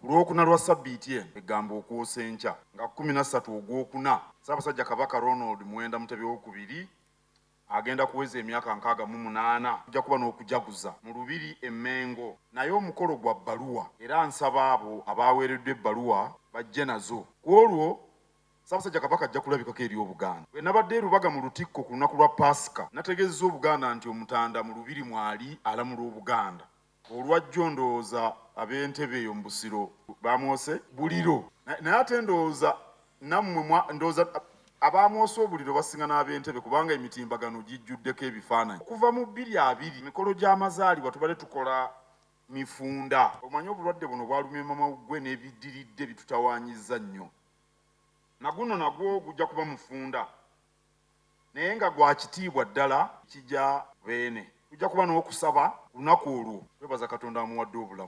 Olwokuna lwa sabbiiti eno egamba okwosa enkya nga 13 Ogwokuna Ssaabasajja Kabaka Ronald Muwenda Mutebi II agenda kuweza emyaka 68 kujja kuba n'okujaguza mu lubiri e Mengo. Naye omukolo gwa bbaluwa era nsaba abo abaaweereddwa ebbaluwa bajje nazo. Ku olwo Ssaabasajja Kabaka ajja kulabikako eri Obuganda. Bwe nabadde e Lubaga mu Lutikko ku lunaku lwa Pasika nategeezezza Obuganda nti Omutanda mu lubiri Mwaali alamula Obuganda. Olwajjo ndowooza ab'Entebbe eyo mu Busiro bamwose buliro. Naye ate ndowooza nammwe ndowooza abamwose obuliro basinga n'ab'Entebbe kubanga emitimbagano gijjuddeko ebifaananyi. Okuva mu 2020 mikolo gy'amazaalibwa tubadde tukola mifunda. Omanyi obulwadde buno bwalumye mama gwe n'ebiddiridde bitutawaanyizza nnyo. Naguno nagwo gujja kuba mufunda naye nga gwa kitiibwa ddala kijja beene. Tujja kuba n'okusaba ku lunaku olwo twebaza Katonda amuwadde obulamu.